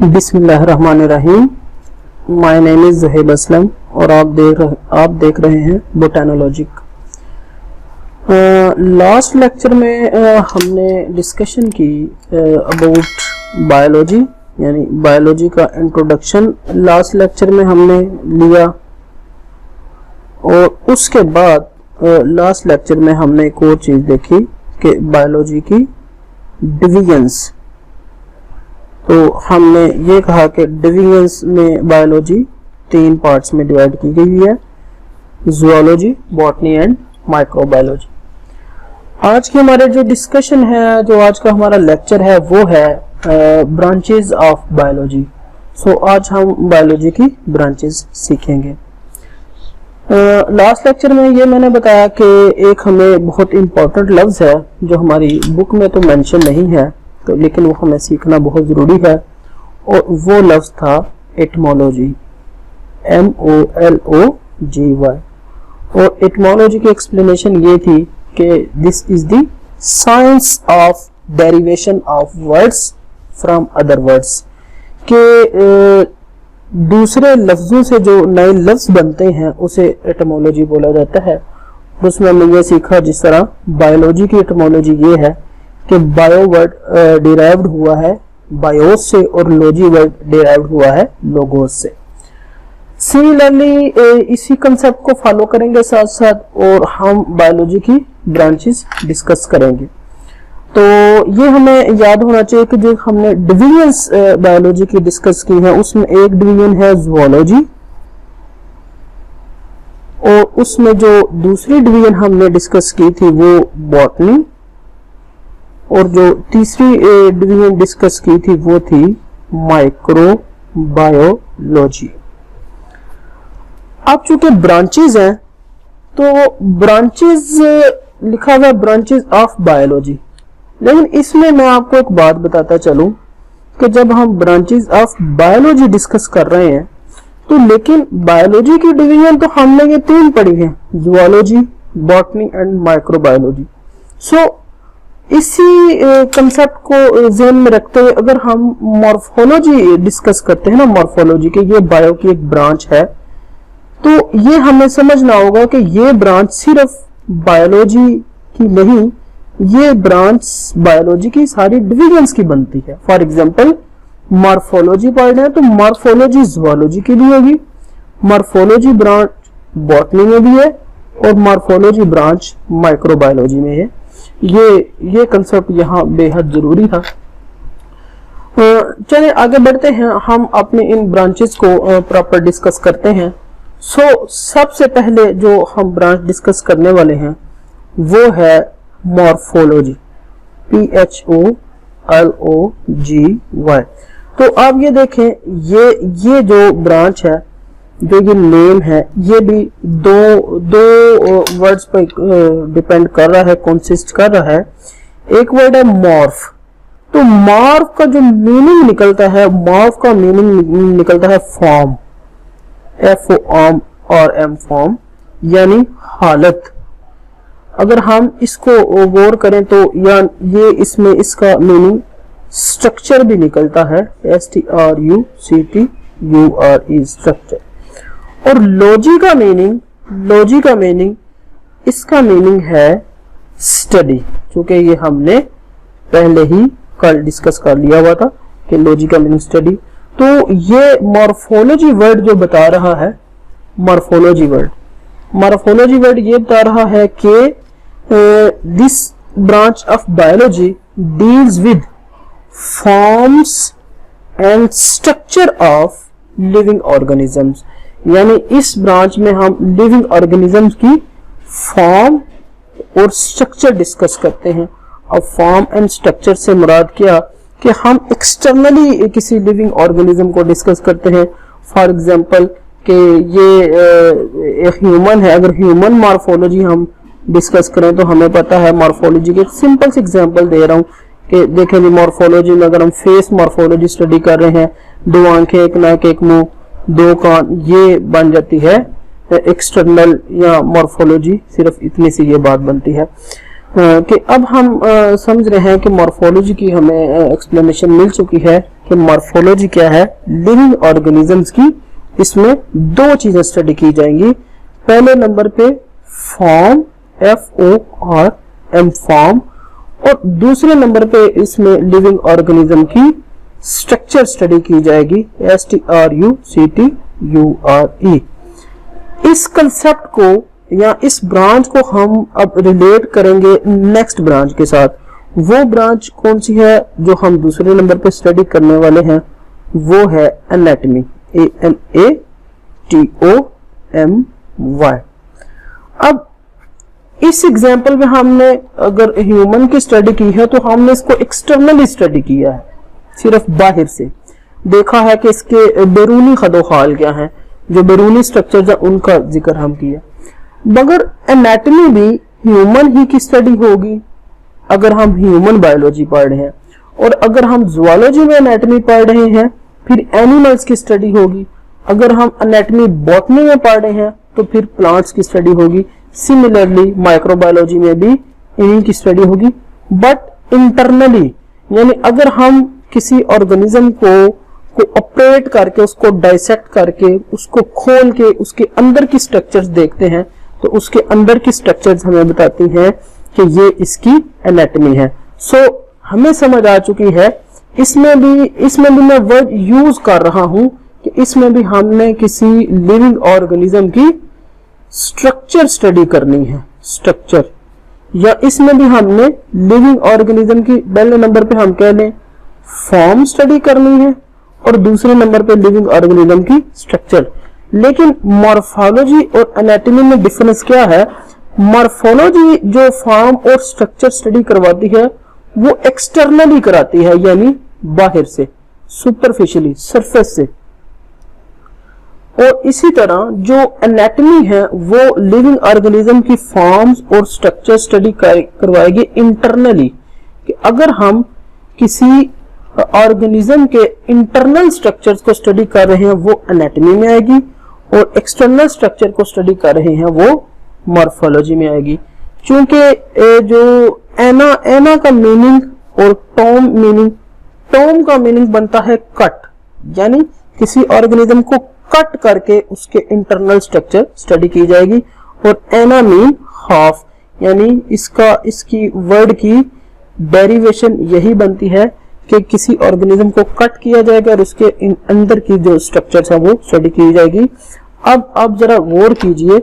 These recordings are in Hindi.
बिस्मिल्लाहिर्रहमानिर्रहीम। My name is Zuhaib Aslam और आप देख रहे हैं बोटानोलॉजिक। लास्ट लेक्चर में हमने डिस्कशन की अबाउट बायोलॉजी, यानी बायोलॉजी का इंट्रोडक्शन लास्ट लेक्चर में हमने लिया, और उसके बाद लास्ट लेक्चर में हमने एक और चीज़ देखी कि बायोलॉजी की डिवीजन्स। तो हमने ये कहा कि डिवीजन्स में बायोलॉजी 3 पार्ट्स में डिवाइड की गई है: ज़ूलॉजी, बॉटनी एंड माइक्रोबायोलॉजी। आज के हमारे जो डिस्कशन है, जो आज का हमारा लेक्चर है, वो है ब्रांचेस ऑफ बायोलॉजी। सो आज हम बायोलॉजी की ब्रांचेस सीखेंगे। लास्ट लेक्चर में ये मैंने बताया कि एक हमें बहुत इम्पोर्टेंट लफ्ज़ है जो हमारी बुक में तो मेंशन नहीं है, तो लेकिन वो हमें सीखना बहुत ज़रूरी है, और वो लफ्ज़ था एटमोलॉजी, MOLOGY। और एटमोलॉजी की एक्सप्लेनेशन ये थी कि this is the science of derivation of words from other words, के दूसरे लफ्ज़ों से जो नए लफ्ज़ बनते हैं उसे एटमोलॉजी बोला जाता है। उसमें हमने ये सीखा, जिस तरह बायोलॉजी की एटमोलॉजी ये है कि बायो वर्ड डिराइव्ड हुआ है बायोस से और लॉजी वर्ड डिराइव्ड हुआ है लोगोस से। सिमिलरली इसी कंसेप्ट को फॉलो करेंगे साथ साथ, और हम बायोलॉजी की ब्रांचेस डिस्कस करेंगे। तो ये हमें याद होना चाहिए कि जो हमने डिवीजन्स बायोलॉजी की डिस्कस की है, उसमें एक डिवीजन है ज़ूलॉजी, और उसमें जो दूसरी डिवीजन हमने डिस्कस की थी वो बॉटनी, और जो तीसरी डिवीजन डिस्कस की थी वो थी माइक्रोबायोलॉजी। अब चूंकि ब्रांचेस हैं, तो ब्रांचेस लिखा हुआ है ब्रांचेस ऑफ बायोलॉजी, लेकिन इसमें मैं आपको एक बात बताता चलूं कि जब हम ब्रांचेस ऑफ बायोलॉजी डिस्कस कर रहे हैं, तो लेकिन बायोलॉजी की डिवीजन तो हमने ये 3 पढ़ी है: ज़ूलॉजी, बॉटनी एंड माइक्रोबायोलॉजी। सो इसी कंसेप्ट को ज़हन में रखते हुए अगर हम मॉर्फोलॉजी डिस्कस करते हैं ना, मॉर्फोलॉजी के ये बायो की एक ब्रांच है, तो ये हमें समझना होगा कि ये ब्रांच सिर्फ बायोलॉजी की नहीं, ये ब्रांच बायोलॉजी की सारी डिविजन्स की बनती है। फॉर एग्जांपल मॉर्फोलॉजी पढ़ रहे हैं तो मॉर्फोलॉजी ज़ूलॉजी की भी होगी, मॉर्फोलॉजी ब्रांच बॉटनी में भी है, और मॉर्फोलॉजी ब्रांच माइक्रोबायोलॉजी में है। ये कंसेप्ट यहाँ बेहद जरूरी था। चलिए आगे बढ़ते हैं, हम अपने इन ब्रांचेस को प्रॉपर डिस्कस करते हैं। सो सबसे पहले जो हम ब्रांच डिस्कस करने वाले हैं वो है मॉर्फोलॉजी, PHOLOGY। तो आप ये देखें, ये जो ब्रांच है, जो ये नेम है, ये भी दो वर्ड्स पर डिपेंड कर रहा है, कंसिस्ट कर रहा है। एक वर्ड है मॉर्फ। तो मॉर्फ का जो मीनिंग निकलता है, मॉर्फ का मीनिंग निकलता है फॉर्म, FORM फॉर्म, यानी हालत। अगर हम इसको गौर करें तो ये इसमें इसका मीनिंग स्ट्रक्चर भी निकलता है, STRUCTURE, स्ट्रक्चर। और लॉजी का मीनिंग इसका मीनिंग है स्टडी, क्योंकि ये हमने पहले ही कल डिस्कस कर लिया हुआ था कि लॉजी का मीनिंग स्टडी। तो ये मॉर्फोलॉजी वर्ड जो बता रहा है, मॉर्फोलॉजी वर्ड ये बता रहा है कि this branch of biology deals with forms and structure of living organisms, यानी इस ब्रांच में हम लिविंग ऑर्गेनिजम्स की फॉर्म और स्ट्रक्चर डिस्कस करते हैं। अब फॉर्म एंड स्ट्रक्चर से मुराद क्या कि हम एक्सटर्नली किसी लिविंग ऑर्गेनिज्म को डिस्कस करते हैं। फॉर एग्जांपल कि ये एक ह्यूमन है, अगर ह्यूमन मॉर्फोलॉजी हम डिस्कस करें तो हमें पता है मॉर्फोलॉजी के सिंपल से एग्जांपल दे रहा हूँ कि देखें जी, मॉर्फोलॉजी में अगर हम फेस मॉर्फोलॉजी स्टडी कर रहे हैं, 2 आंखें, 1 नाक, 1 मुंह, 2 कान, ये बन जाती है एक्सटर्नल या मॉर्फोलॉजी, सिर्फ इतनी सी ये बात बनती है। कि अब हम समझ रहे हैं कि मॉर्फोलॉजी की हमें एक्सप्लेनेशन मिल चुकी है कि मॉर्फोलॉजी क्या है लिविंग ऑर्गेनिजम्स की। इसमें दो चीजें स्टडी की जाएंगी। पहले नंबर पे फॉर्म FORM फॉर्म, और दूसरे नंबर पे इसमें लिविंग ऑर्गेनिज्म की स्ट्रक्चर स्टडी की जाएगी STRUCTURE। इस कंसेप्ट को या इस ब्रांच को हम अब रिलेट करेंगे नेक्स्ट ब्रांच के साथ। वो ब्रांच कौन सी है जो हम दूसरे नंबर पे स्टडी करने वाले हैं, वो है एनाटॉमी, ANATOMY। अब इस एग्जाम्पल में हमने अगर ह्यूमन की स्टडी की है तो हमने इसको एक्सटर्नली स्टडी किया है, सिर्फ बाहर से देखा है कि इसके बैरूनी खदोखाल क्या है, जो बैरूनी स्ट्रक्चर्स है उनका जिक्र हम किया। मगर एनाटॉमी भी ह्यूमन ही की स्टडी होगी अगर हम ह्यूमन बायोलॉजी पढ़ रहे हैं, और अगर हम ज़ूलॉजी में एनाटॉमी पढ़ रहे हैं फिर एनिमल्स की स्टडी होगी। अगर हम एनाटॉमी बॉटनी में पढ़ रहे हैं तो फिर प्लांट्स की स्टडी होगी। सिमिलरली माइक्रोबायोलॉजी में भी इन्हीं की स्टडी होगी। बट इंटरनली, यानी अगर हम किसी ऑर्गेनिज्म को ऑपरेट करके, उसको डाइसेक्ट करके, उसको खोल के उसके अंदर की स्ट्रक्चर्स देखते हैं तो उसके अंदर की स्ट्रक्चर्स हमें बताती हैं कि ये इसकी एनाटॉमी है। सो हमें समझ आ चुकी है। इसमें भी मैं वर्ड यूज कर रहा हूं कि इसमें भी हमने किसी लिविंग ऑर्गेनिज्म की स्ट्रक्चर स्टडी करनी है, स्ट्रक्चर, या इसमें भी हमने लिविंग ऑर्गेनिज्म की पहले नंबर पे हम कह लें फॉर्म स्टडी करनी है और दूसरे नंबर पे लिविंग ऑर्गेनिज्म की स्ट्रक्चर। लेकिन मॉर्फोलॉजी और एनाटॉमी में डिफरेंस क्या है? मॉर्फोलॉजी जो फॉर्म और स्ट्रक्चर स्टडी करवाती है वो एक्सटर्नली कराती है, यानी बाहर से, सुपरफिशियली, सरफेस से। और इसी तरह जो एनाटॉमी है वो लिविंग ऑर्गेनिज्म की फॉर्म्स और स्ट्रक्चर स्टडी करवाएगी इंटरनली, कि अगर हम किसी ऑर्गेनिज्म के इंटरनल स्ट्रक्चर्स को स्टडी कर रहे हैं वो एनाटॉमी में आएगी, और एक्सटर्नल स्ट्रक्चर को स्टडी कर रहे हैं वो मॉर्फोलॉजी में आएगी। क्योंकि जो एना का मीनिंग और टॉम का मीनिंग बनता है कट, यानी किसी ऑर्गेनिज्म को कट करके उसके इंटरनल स्ट्रक्चर स्टडी की जाएगी। और एना मीन हाफ, यानी इसकी वर्ड की डेरिवेशन यही बनती है कि किसी ऑर्गेनिज्म को कट किया जाएगा और उसके अंदर की जो स्ट्रक्चर्स है वो स्टडी की जाएगी। अब आप जरा गौर कीजिए,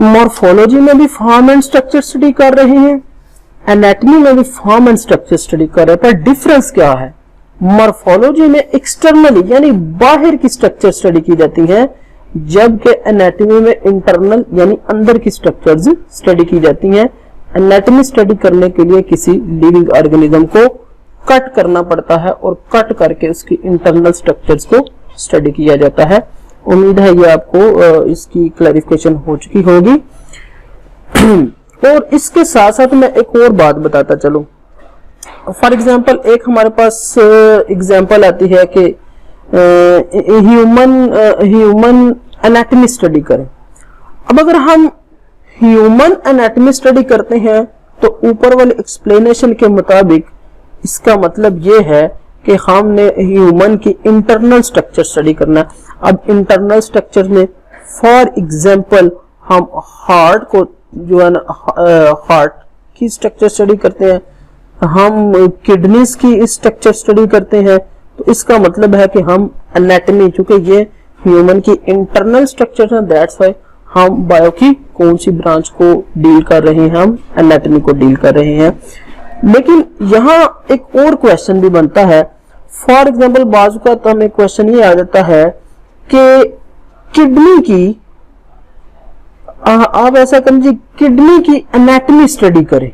मॉर्फोलॉजी में भी फॉर्म एंड स्ट्रक्चर स्टडी कर रहे हैं, एनाटॉमी में भी फॉर्म एंड स्ट्रक्चर स्टडी कर रहे हैं, पर डिफरेंस क्या है? मॉर्फोलॉजी में एक्सटर्नली यानी बाहर की स्ट्रक्चर स्टडी की जाती है, जबकि एनाटॉमी में इंटरनल यानी अंदर की स्ट्रक्चर्स स्टडी की जाती हैं। एनाटॉमी स्टडी करने के लिए किसी लिविंग ऑर्गेनिज्म को कट करना पड़ता है और कट करके उसकी इंटरनल स्ट्रक्चर्स को स्टडी किया जाता है। उम्मीद है ये आपको इसकी क्लैरिफिकेशन हो चुकी होगी। और इसके साथ साथ मैं एक और बात बताता चलूं। फॉर एग्जांपल एक हमारे पास एग्जांपल आती है कि ह्यूमन एनाटॉमी स्टडी करें। अब अगर हम ह्यूमन एनाटॉमी स्टडी करते हैं तो ऊपर वाले एक्सप्लेनेशन के मुताबिक इसका मतलब ये है कि हमने ह्यूमन की इंटरनल स्ट्रक्चर स्टडी करना है। अब इंटरनल स्ट्रक्चर में फॉर एग्जांपल हम हार्ट को जो है ना, हार्ट की स्ट्रक्चर स्टडी करते हैं, हम किडनीज की स्ट्रक्चर स्टडी करते हैं, तो इसका मतलब है कि हम एनाटॉमी, चूंकि ये ह्यूमन की इंटरनल स्ट्रक्चर है, दैट्स व्हाई हम बायो की कौन सी ब्रांच को डील कर रहे हैं, हम एनाटॉमी को डील कर रहे हैं। लेकिन यहाँ एक और क्वेश्चन भी बनता है। फॉर एग्जांपल बाजू का तो हमें क्वेश्चन ये आ जाता है कि किडनी की, आप ऐसा करिए किडनी की एनाटॉमी स्टडी करें,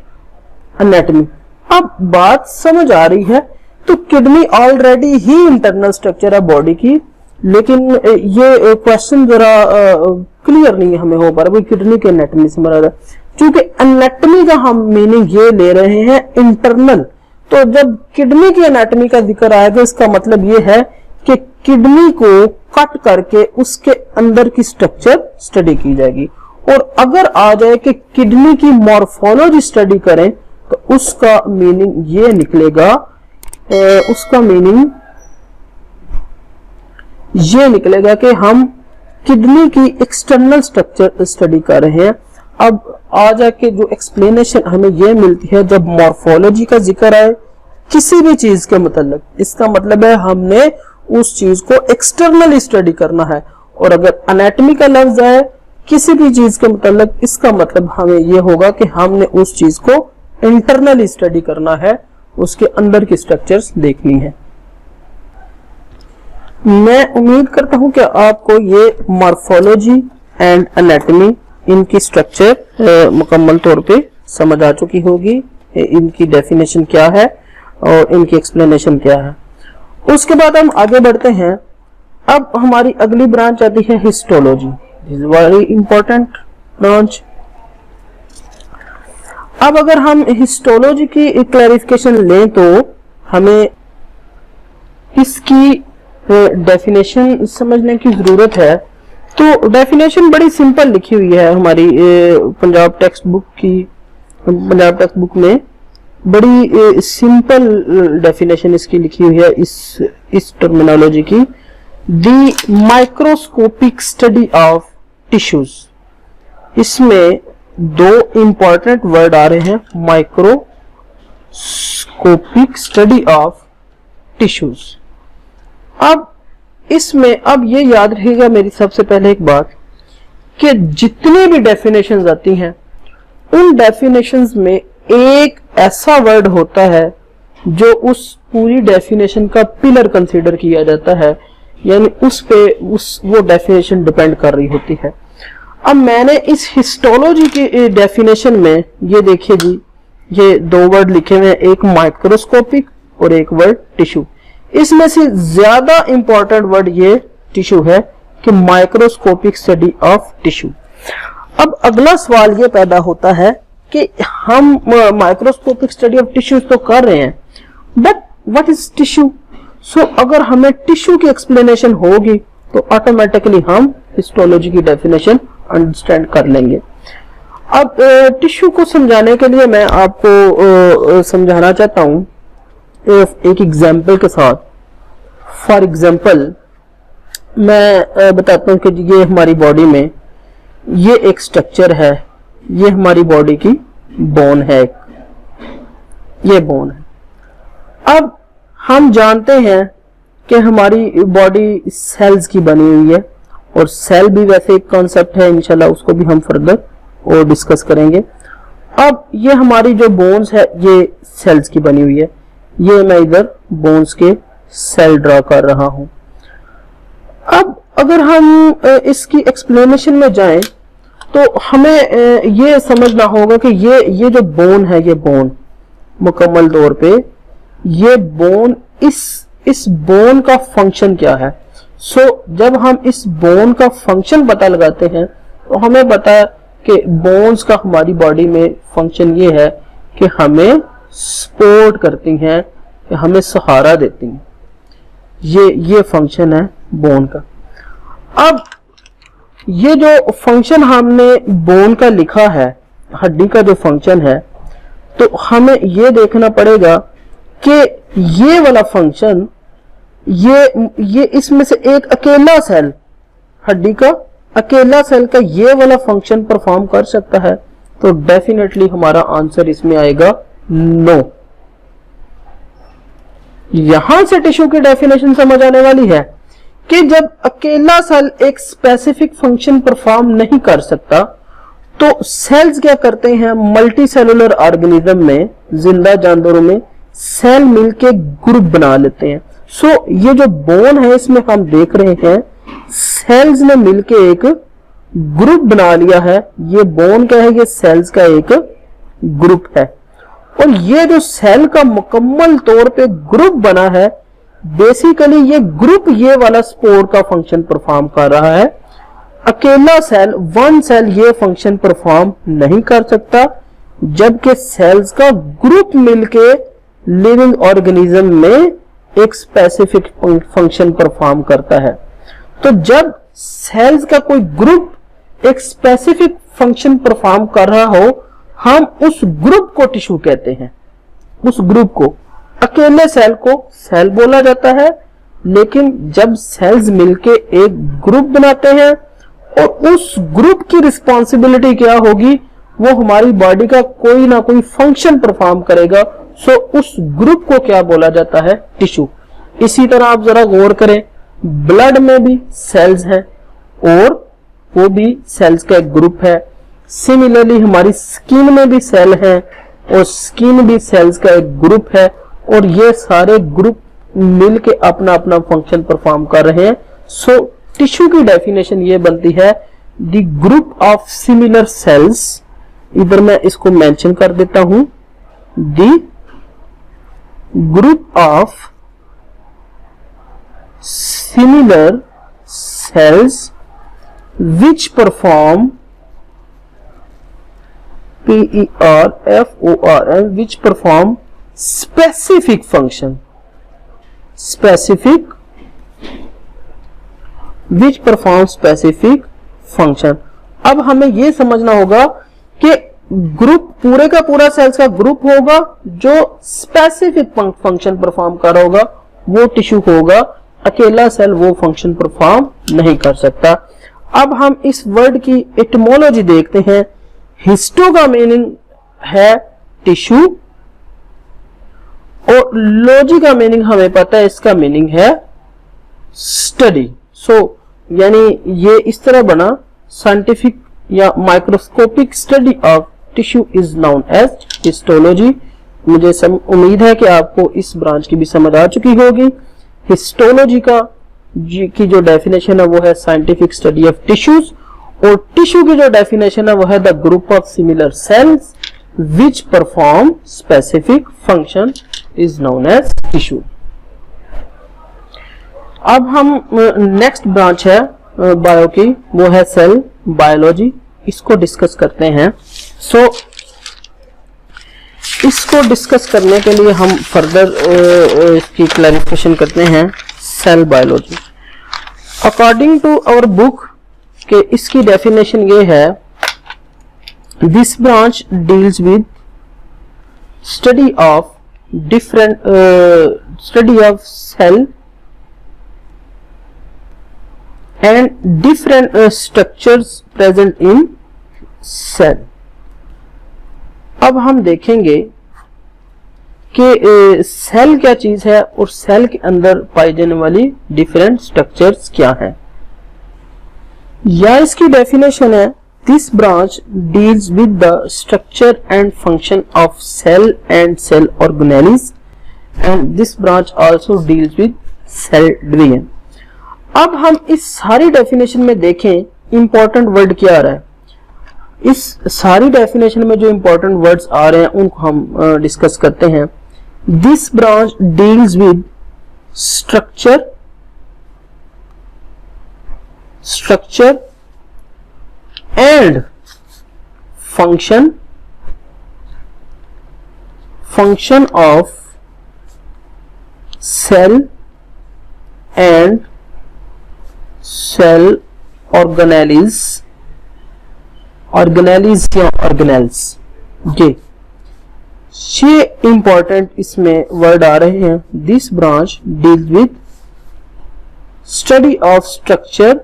एनाटॉमी। अब बात समझ आ रही है, तो किडनी ऑलरेडी ही इंटरनल स्ट्रक्चर है बॉडी की, लेकिन ये क्वेश्चन जरा क्लियर नहीं हमें हो पा रहा किडनी के एनाटॉमी से मरा, क्योंकि एनाटॉमी का हम मीनिंग ये ले रहे हैं इंटरनल। तो जब किडनी की एनाटॉमी का जिक्र आएगा इसका मतलब ये है कि किडनी को कट करके उसके अंदर की स्ट्रक्चर स्टडी की जाएगी। और अगर आ जाए कि किडनी की मॉर्फोलॉजी स्टडी करें तो उसका मीनिंग ये निकलेगा, उसका मीनिंग ये निकलेगा कि हम किडनी की एक्सटर्नल स्ट्रक्चर स्टडी कर रहे हैं। अब आ जाके जो एक्सप्लेनेशन हमें ये मिलती है जब मॉर्फोलॉजी का जिक्र आए किसी भी चीज के मतलब, इसका मतलब है हमने उस चीज को एक्सटर्नली स्टडी करना है। और अगर एनाटॉमी का लफ्ज आए किसी भी चीज के मतलब, इसका मतलब हमें यह होगा कि हमने उस चीज को इंटरनली स्टडी करना है, उसके अंदर की स्ट्रक्चर्स देखनी है। मैं उम्मीद करता हूं कि आपको ये मॉर्फोलॉजी एंड एनाटॉमी, इनकी स्ट्रक्चर मुकम्मल तौर पे समझ आ चुकी होगी, इनकी डेफिनेशन क्या है और इनकी एक्सप्लेनेशन क्या है। उसके बाद हम आगे बढ़ते हैं। अब हमारी अगली ब्रांच आती है histology, this is very important branch. अब अगर हम हिस्टोलॉजी की क्लैरिफिकेशन लें तो हमें इसकी डेफिनेशन समझने की जरूरत है। तो डेफिनेशन बड़ी सिंपल लिखी हुई है हमारी पंजाब टेक्स्ट बुक की, पंजाब टेक्स्ट बुक में बड़ी सिंपल डेफिनेशन इसकी लिखी हुई है इस टर्मिनोलॉजी की। The microscopic study of tissues, इसमें दो इंपॉर्टेंट वर्ड आ रहे हैं, माइक्रोस्कोपिक स्टडी ऑफ टिश्यूज। अब इसमें अब ये याद रखिएगा मेरी सबसे पहले एक बात कि जितनी भी डेफिनेशंस आती हैं उन डेफिनेशंस में एक ऐसा वर्ड होता है जो उस पूरी डेफिनेशन का पिलर कंसीडर किया जाता है, यानी उस पे वो डेफिनेशन डिपेंड कर रही होती है। अब मैंने इस हिस्टोलॉजी की डेफिनेशन में ये देखिए जी, ये दो वर्ड लिखे हुए हैं, एक माइक्रोस्कोपिक और एक वर्ड टिश्यू। इसमें से ज्यादा इंपॉर्टेंट वर्ड ये टिश्यू है कि माइक्रोस्कोपिक स्टडी ऑफ टिश्यू। अब अगला सवाल ये पैदा होता है कि हम माइक्रोस्कोपिक स्टडी ऑफ टिश्यूज तो कर रहे हैं, बट व्हाट इज टिश्यू? सो अगर हमें टिश्यू की एक्सप्लेनेशन होगी तो ऑटोमेटिकली हम हिस्टोलॉजी की डेफिनेशन अंडरस्टैंड कर लेंगे। अब टिश्यू को समझाने के लिए मैं आपको समझाना चाहता हूं एक एग्जाम्पल के साथ। फॉर एग्जाम्पल मैं बताता हूं कि ये हमारी बॉडी में ये एक स्ट्रक्चर है, ये हमारी बॉडी की बोन है, ये बोन है। अब हम जानते हैं कि हमारी बॉडी सेल्स की बनी हुई है और सेल भी वैसे एक कॉन्सेप्ट है, इंशाल्लाह उसको भी हम फर्दर और डिस्कस करेंगे। अब ये हमारी जो बोन्स है ये सेल्स की बनी हुई है, ये मैं इधर बोन्स के सेल ड्रा कर रहा हूं। अब अगर हम इसकी एक्सप्लेनेशन में जाएं तो हमें ये समझना होगा कि ये जो बोन है, ये बोन मुकम्मल तौर पे ये बोन, इस बोन का फंक्शन क्या है। सो जब हम इस बोन का फंक्शन पता लगाते हैं तो हमें पता है कि बोन्स का हमारी बॉडी में फंक्शन ये है कि हमें सपोर्ट करती हैं, कि हमें सहारा देती हैं। ये फंक्शन है बोन का। अब ये जो फंक्शन हमने बोन का लिखा है, हड्डी का जो फंक्शन है, तो हमें ये देखना पड़ेगा कि ये वाला फंक्शन, ये इसमें से एक अकेला सेल, हड्डी का अकेला सेल का ये वाला फंक्शन परफॉर्म कर सकता है। तो डेफिनेटली हमारा आंसर इसमें आएगा नो। यहां से टिश्यू की डेफिनेशन समझ आने वाली है कि जब अकेला सेल एक स्पेसिफिक फंक्शन परफॉर्म नहीं कर सकता तो सेल्स क्या करते हैं, मल्टी सेलुलर ऑर्गेनिज्म में, जिंदा जानवरों में सेल मिलके ग्रुप बना लेते हैं। सो ये जो बोन है इसमें हम देख रहे हैं सेल्स ने मिलके एक ग्रुप बना लिया है। ये बोन क्या है, ये सेल्स का एक ग्रुप है। और ये जो सेल का मुकम्मल तौर पे ग्रुप बना है, बेसिकली ये ग्रुप ये वाला सपोर्ट का फंक्शन परफॉर्म कर रहा है। अकेला सेल, वन सेल ये फंक्शन परफॉर्म नहीं कर सकता, जबकि सेल्स का ग्रुप मिलके लिविंग ऑर्गेनिज्म में एक स्पेसिफिक फंक्शन परफॉर्म करता है। तो जब सेल्स का कोई ग्रुप एक स्पेसिफिक फंक्शन परफॉर्म कर रहा हो, हम उस ग्रुप को टिश्यू कहते हैं। उस ग्रुप को, अकेले सेल को सेल बोला जाता है, लेकिन जब सेल्स मिलके एक ग्रुप बनाते हैं और उस ग्रुप की रिस्पॉन्सिबिलिटी क्या होगी, वो हमारी बॉडी का कोई ना कोई फंक्शन परफॉर्म करेगा, सो उस ग्रुप को क्या बोला जाता है, टिश्यू। इसी तरह आप जरा गौर करें, ब्लड में भी सेल्स हैं और वो भी सेल्स का एक ग्रुप है। सिमिलरली हमारी स्किन में भी सेल हैं और स्किन भी सेल्स का एक ग्रुप है, और ये सारे ग्रुप मिलके अपना अपना फंक्शन परफॉर्म कर रहे हैं। सो टिश्यू की डेफिनेशन ये बनती है, the group of similar sales, इधर मैं इसको मेंशन कर देता हूं, the group of similar cells which perform PERFORM which perform specific function, which perform specific function। अब हमें यह समझना होगा कि ग्रुप पूरे का पूरा सेल्स का ग्रुप होगा जो स्पेसिफिक फंक्शन परफॉर्म कर रहा होगा, वो टिश्यू होगा। अकेला सेल वो फंक्शन परफॉर्म नहीं कर सकता। अब हम इस वर्ड की एटिमोलॉजी देखते हैं। हिस्टो का मीनिंग है टिश्यू और लॉजी का मीनिंग हमें पता है, इसका मीनिंग है स्टडी। सो यानी ये इस तरह बना, साइंटिफिक या microscopic study of tissue is known as histology. मुझे उम्मीद है कि आपको इस ब्रांच की भी समझ आ चुकी होगी। हिस्टोलॉजी की जो डेफिनेशन है वो है साइंटिफिक स्टडी ऑफ टिश्यूज, और टिश्यू की जो डेफिनेशन है वो है the group of similar cells which perform specific function is known as tissue. अब हम नेक्स्ट ब्रांच है बायो की, वो है सेल बायोलॉजी, इसको डिस्कस करते हैं। सो इसको डिस्कस करने के लिए हम फर्दर इसकी क्लैरिफिकेशन करते हैं। Cell biology according to our book के इसकी डेफिनेशन ये है, this branch deals with study of cell and different structures present in cell. अब हम देखेंगे कि सेल क्या चीज है और सेल के अंदर पाई जाने वाली डिफरेंट स्ट्रक्चर्स क्या है, या इसकी डेफिनेशन है, this branch deals with the structure and function of cell and cell organelles and this branch also deals with cell division. अब हम इस सारी डेफिनेशन में देखें इंपॉर्टेंट वर्ड क्या आ रहा है। इस सारी डेफिनेशन में जो इंपॉर्टेंट वर्ड्स आ रहे हैं उनको हम डिस्कस करते हैं। This branch deals with structure and function of cell and cell organelles या ऑर्गेनेल्स। ये इंपॉर्टेंट इसमें वर्ड आ रहे हैं। This branch deals with study of structure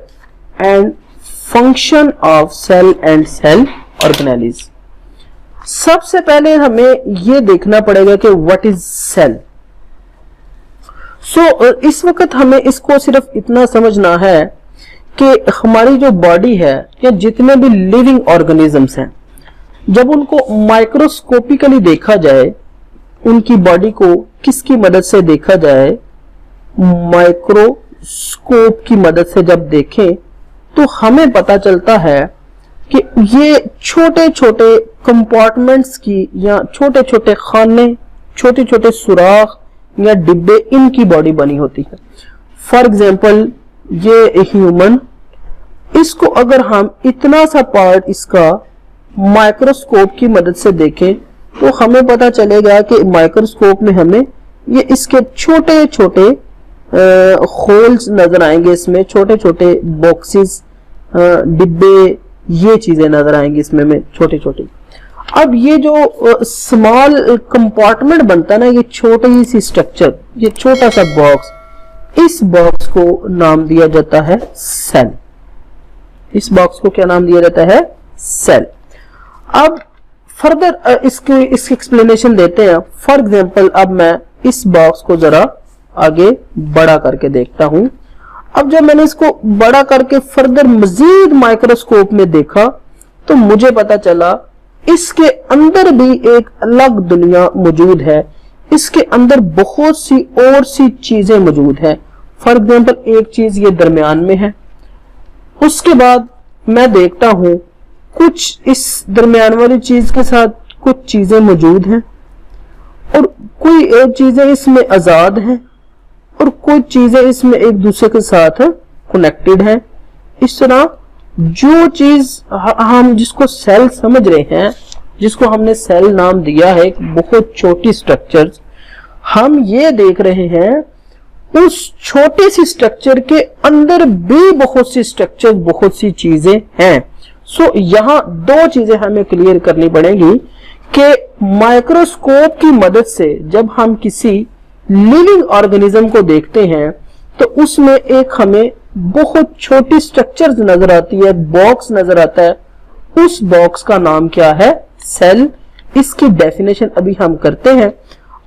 and function of cell and cell organelles. सबसे पहले हमें ये देखना पड़ेगा कि व्हाट इज सेल। सो इस वक्त हमें इसको सिर्फ इतना समझना है कि हमारी जो बॉडी है या जितने भी लिविंग ऑर्गेनिजम्स हैं, जब उनको माइक्रोस्कोपिकली देखा जाए, उनकी बॉडी को किसकी मदद से देखा जाए, माइक्रोस्कोप की मदद से जब देखें तो हमें पता चलता है कि ये छोटे छोटे कंपार्टमेंट्स की या छोटे छोटे खाने, छोटे छोटे सुराख या डिब्बे, इनकी बॉडी बनी होती है। फॉर एग्जाम्पल ये ह्यूमन, इसको अगर हम इतना सा पार्ट इसका माइक्रोस्कोप की मदद से देखें तो हमें पता चलेगा कि माइक्रोस्कोप में हमें ये इसके छोटे छोटे होल्स नजर आएंगे। इसमें छोटे छोटे बॉक्सेस, डिब्बे ये चीजें नजर आएंगी इसमें में छोटी छोटी। अब ये जो स्मॉल कंपार्टमेंट बनता है ना, ये छोटी सी स्ट्रक्चर, ये छोटा सा बॉक्स, इस बॉक्स को नाम दिया जाता है सेल। इस बॉक्स को क्या नाम दिया जाता है? सेल। अब फर्दर इसकी एक्सप्लेनेशन देते हैं। फॉर एग्जांपल अब मैं इस बॉक्स को जरा आगे बड़ा करके देखता हूं। अब जब मैंने इसको बड़ा करके फर्दर मजीद माइक्रोस्कोप में देखा तो मुझे पता चला इसके अंदर भी एक अलग दुनिया मौजूद है। इसके अंदर बहुत सी और सी चीजें मौजूद है। फॉर एग्जांपल एक चीज ये दरमियान में है, उसके बाद मैं देखता हूं कुछ इस दरमियान वाली चीज के साथ कुछ चीजें मौजूद हैं और कोई एक चीजें इसमें आजाद हैं और कुछ चीजें इसमें एक दूसरे के साथ कनेक्टेड हैं। इस तरह जो चीज हम जिसको सेल समझ रहे हैं, जिसको हमने सेल नाम दिया है, एक बहुत छोटी स्ट्रक्चर, हम ये देख रहे हैं उस छोटी सी स्ट्रक्चर के अंदर भी बहुत सी स्ट्रक्चर, बहुत सी चीजें हैं। सो यहां दो चीजें हमें क्लियर करनी पड़ेगी कि माइक्रोस्कोप की मदद से जब हम किसी लिविंग ऑर्गेनिज्म को देखते हैं तो उसमें एक हमें बहुत छोटी स्ट्रक्चर्स नजर आती है, बॉक्स नजर आता है। उस बॉक्स का नाम क्या है? सेल। इसकी डेफिनेशन अभी हम करते हैं।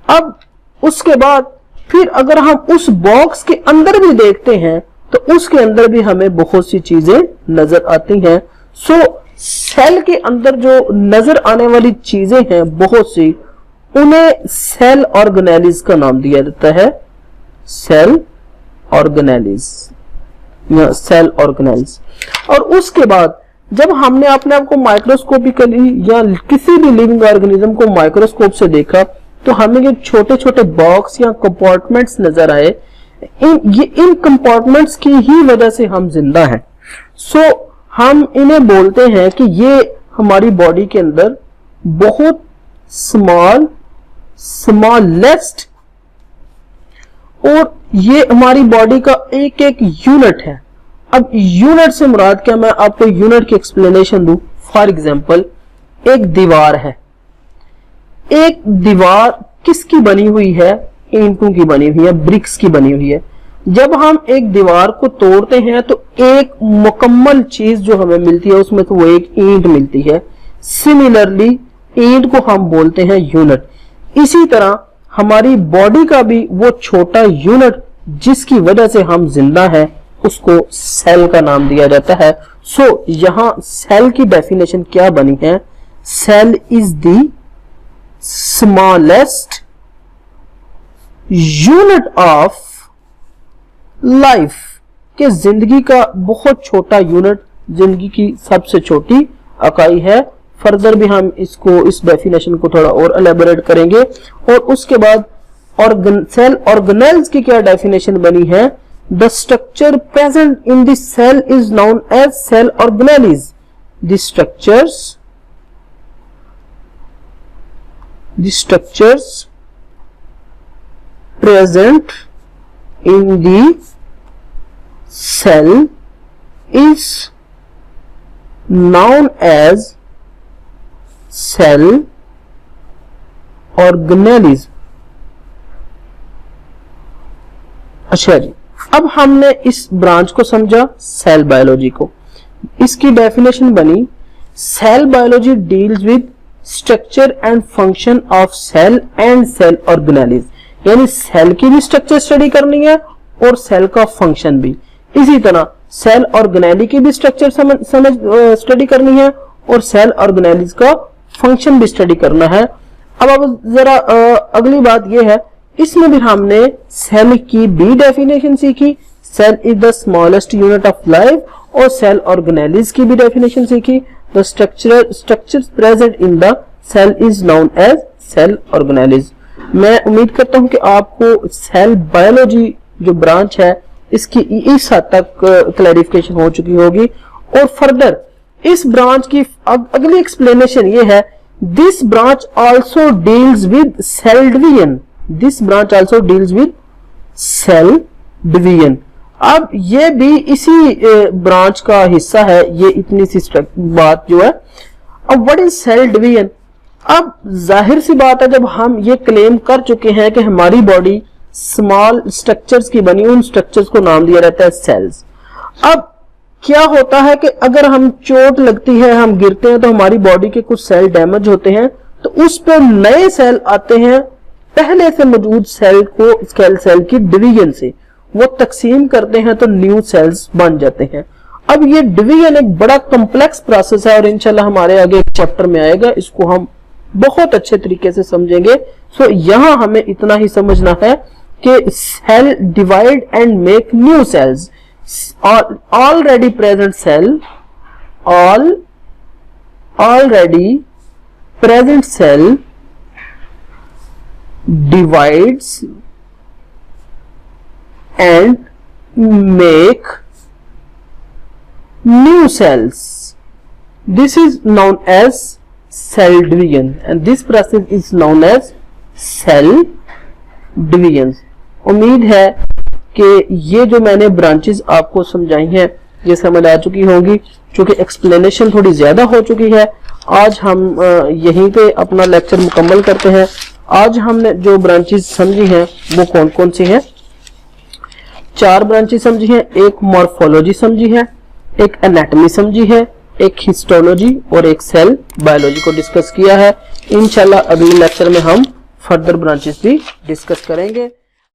अब उसके बाद फिर अगर हम उस बॉक्स के अंदर भी देखते हैं तो उसके अंदर भी हमें बहुत सी चीजें नजर आती हैं। सो सेल के अंदर जो नजर आने वाली चीजें हैं बहुत सी, उन्हें सेल ऑर्गेनेलिज का नाम दिया जाता है। सेल ऑर्गेनेलिज या सेल ऑर्गेनेल्स। और उसके बाद जब हमने अपने आप को माइक्रोस्कोपिकली या किसी भी लिविंग ऑर्गेनिज्म को माइक्रोस्कोप से देखा तो हमें ये छोटे छोटे बॉक्स या कंपार्टमेंट्स नजर आए। इन कंपार्टमेंट्स की ही वजह से हम जिंदा हैं। सो हम इन्हें बोलते हैं कि ये हमारी बॉडी के अंदर बहुत स्मॉलेस्ट, और ये हमारी बॉडी का एक एक यूनिट है। अब यूनिट से मुराद क्या, मैं आपको यूनिट की एक्सप्लेनेशन दूं। फॉर एग्जांपल एक दीवार है। एक दीवार किसकी बनी हुई है? ईंटों की बनी हुई है, ब्रिक्स की बनी हुई है। जब हम एक दीवार को तोड़ते हैं तो एक मुकम्मल चीज जो हमें मिलती है उसमें तो वो एक ईंट मिलती है। सिमिलरली ईंट को हम बोलते हैं यूनिट। इसी तरह हमारी बॉडी का भी वो छोटा यूनिट जिसकी वजह से हम जिंदा हैं उसको सेल का नाम दिया जाता है। सो यहां सेल की डेफिनेशन क्या बनी है? Cell is the smallest unit of life, के जिंदगी का बहुत छोटा यूनिट, जिंदगी की सबसे छोटी इकाई है। फर्दर भी हम इसको, इस डेफिनेशन को थोड़ा और एलेबोरेट करेंगे। और उसके बाद सेल ऑर्गेनेल्स की क्या डेफिनेशन बनी है? The structure present in the cell is known as cell organelles. The structures present in the cell is known as cell organelles। अच्छा जी, अब हमने इस ब्रांच को समझा, सेल बायोलॉजी को। इसकी डेफिनेशन बनी, cell biology deals with structure and function of cell and cell organelles. यानी सेल की भी स्ट्रक्चर स्टडी करनी है और सेल का फंक्शन भी। इसी तरह सेल ऑर्गेनेली की भी स्ट्रक्चर स्टडी करनी है और सेल ऑर्गेनेलिस का फंक्शन भी स्टडी करना है। अब जरा अगली बात यह है, इसमें भी हमने सेल की भी डेफिनेशन सीखी। Cell is the smallest unit of life और सेल ऑर्गेनेलिस की भी डेफिनेशन सीखी। The structures present in the cell is known as cell organelles. मैं उम्मीद करता हूं कि आपको सेल बायोलॉजी जो ब्रांच है इसकी इस हद तक क्लैरिफिकेशन हो चुकी होगी। और फर्दर इस ब्रांच की अगली एक्सप्लेनेशन ये है, this branch also deals with cell division. This branch also deals with cell division. अब ये भी इसी ब्रांच का हिस्सा है, ये इतनी सी बात जो है। अब व्हाट इज सेल डिवीजन? अब जाहिर सी बात है, जब हम ये क्लेम कर चुके हैं कि हमारी बॉडी स्मॉल स्ट्रक्चर्स की बनी, उन स्ट्रक्चर्स को नाम दिया रहता है सेल्स। अब क्या होता है कि अगर हम चोट लगती है, हम गिरते हैं, तो हमारी बॉडी के कुछ सेल डैमेज होते हैं, तो उस पर नए सेल आते हैं पहले से मौजूद सेल को स्केल सेल की डिवीजन से, वो तकसीम करते हैं तो न्यू सेल्स बन जाते हैं। अब ये डिवीजन एक बड़ा कॉम्प्लेक्स प्रोसेस है और इंशाल्लाह हमारे आगे एक चैप्टर में आएगा, इसको हम बहुत अच्छे तरीके से समझेंगे। सो यहां हमें इतना ही समझना है कि cell divide and make new cells. Already present cell, already present cell divides and make new cells. This is known as cell division and this process is known as cell division. उम्मीद है कि ये जो मैंने ब्रांचेस आपको समझाई हैं ये समझ आ चुकी होंगी, क्योंकि एक्सप्लेनेशन थोड़ी ज्यादा हो चुकी है। आज हम यहीं पे अपना लेक्चर मुकम्मल करते हैं। आज हमने जो ब्रांचेस समझी हैं वो कौन कौन सी हैं? 4 ब्रांचेस समझी हैं। एक मॉर्फोलॉजी समझी है, एक एनाटॉमी समझी है, एक हिस्टोलॉजी और एक सेल बायोलॉजी को डिस्कस किया है। इंशाल्लाह अगले लेक्चर में हम फर्दर ब्रांचेस भी डिस्कस करेंगे।